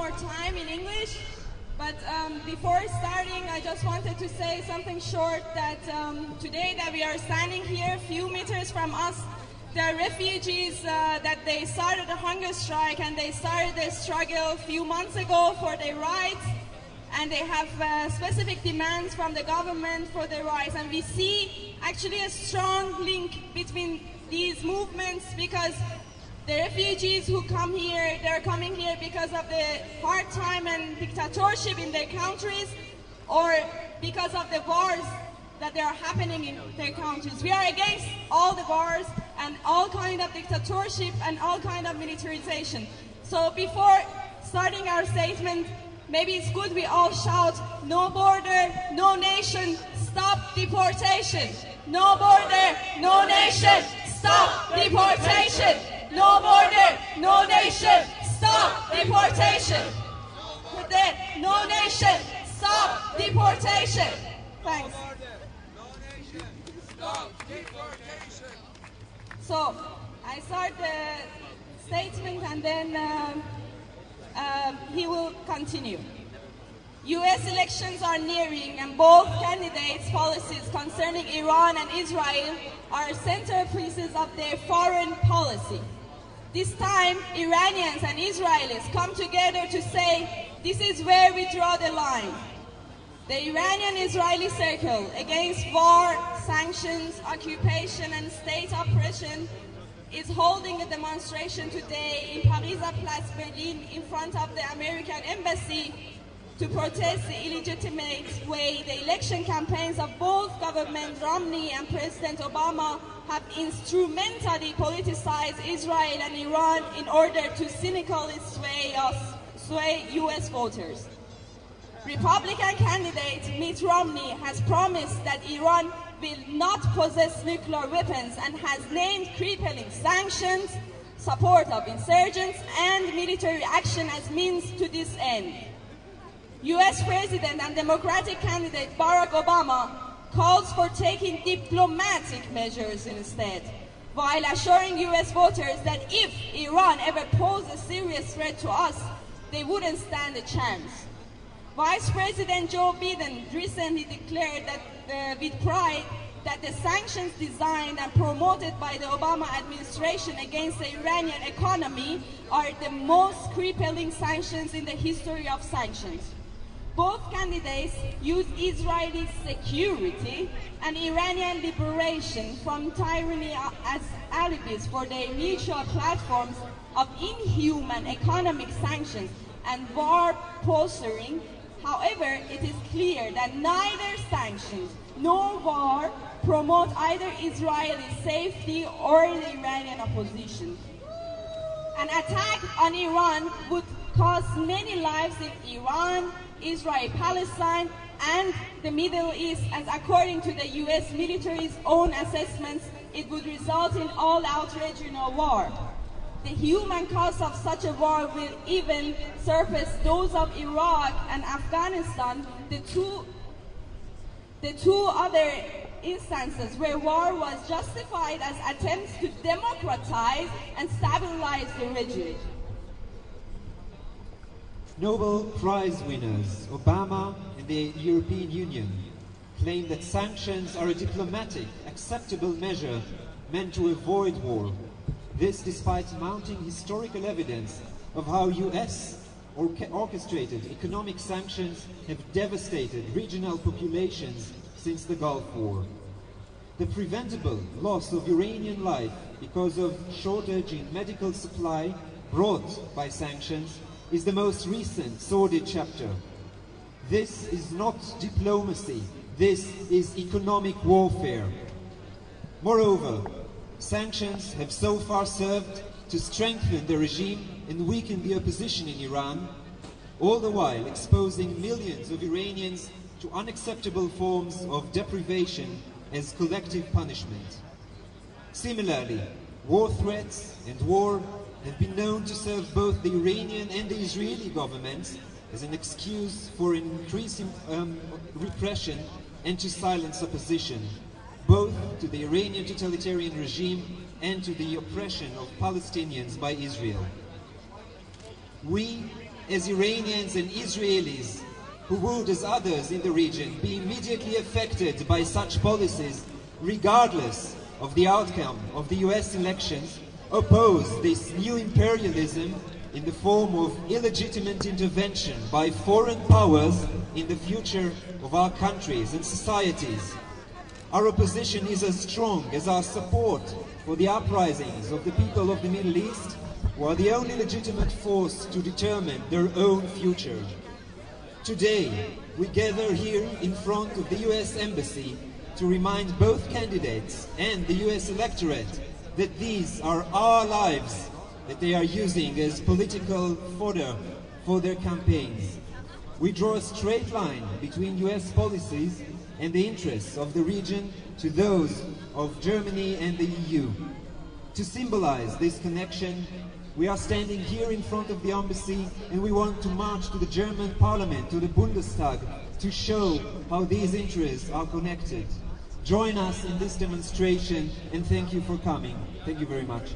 more time in English. But before starting, I just wanted to say something short that today that we are standing here a few meters from us, there are refugees that they started a hunger strike and they started their struggle a few months ago for their rights, and they have specific demands from the government for their rights. And we see actually a strong link between these movements, because the refugees who come here, they're coming here because of the hard time and dictatorship in their countries, or because of the wars that are happening in their countries. We are against all the wars and all kind of dictatorship and all kind of militarization. So before starting our statement, maybe it's good we all shout, no border, no nation, stop deportation. No border, no nation, stop deportation. No border, no nation, stop deportation. No nation, stop deportation. Thanks. No nation, stop deportation. So, I start the statement and then he will continue. US elections are nearing, and both candidates' policies concerning Iran and Israel are centerpieces of their foreign policy. This time, Iranians and Israelis come together to say, this is where we draw the line. The Iranian-Israeli Circle against war, sanctions, occupation and state oppression is holding a demonstration today in Botschaft Berlin in front of the American embassy to protest the illegitimate way the election campaigns of both government Romney and President Obama have instrumentally politicized Israel and Iran in order to cynically sway US voters. Republican candidate Mitt Romney has promised that Iran will not possess nuclear weapons and has named crippling sanctions, support of insurgents, and military action as means to this end. US President and Democratic candidate Barack Obama calls for taking diplomatic measures instead, while assuring US voters that if Iran ever posed a serious threat to us, they wouldn't stand a chance. Vice President Joe Biden recently declared that with pride that the sanctions designed and promoted by the Obama administration against the Iranian economy are the most crippling sanctions in the history of sanctions. Both candidates use Israeli security and Iranian liberation from tyranny as alibis for their mutual platforms of inhuman economic sanctions and war posturing. However, it is clear that neither sanctions nor war promote either Israeli safety or the Iranian opposition. An attack on Iran would cost many lives in Iran, Israel, Palestine, and the Middle East, as according to the US military's own assessments, it would result in all-out regional war. The human cost of such a war will even surpass those of Iraq and Afghanistan, the two other instances where war was justified as attempts to democratize and stabilize the region. Nobel Prize winners Obama and the European Union claim that sanctions are a diplomatic, acceptable measure meant to avoid war. This despite mounting historical evidence of how US orchestrated economic sanctions have devastated regional populations since the Gulf War. The preventable loss of Iranian life because of shortage in medical supply brought by sanctions is the most recent sordid chapter. This is not diplomacy, this is economic warfare. Moreover, sanctions have so far served to strengthen the regime and weaken the opposition in Iran, all the while exposing millions of Iranians to unacceptable forms of deprivation as collective punishment. Similarly, war threats and war have been known to serve both the Iranian and the Israeli governments as an excuse for increasing repression and to silence opposition, both to the Iranian totalitarian regime and to the oppression of Palestinians by Israel. We as Iranians and Israelis who would, as others in the region, be immediately affected by such policies, regardless of the outcome of the US elections, oppose this new imperialism in the form of illegitimate intervention by foreign powers in the future of our countries and societies. Our opposition is as strong as our support for the uprisings of the people of the Middle East, who are the only legitimate force to determine their own future. Today, we gather here in front of the US Embassy to remind both candidates and the US electorate that these are our lives that they are using as political fodder for their campaigns. We draw a straight line between US policies and the interests of the region to those of Germany and the EU. To symbolize this connection, we are standing here in front of the embassy and we want to march to the German parliament, to the Bundestag, to show how these interests are connected. Join us in this demonstration and thank you for coming. Thank you very much.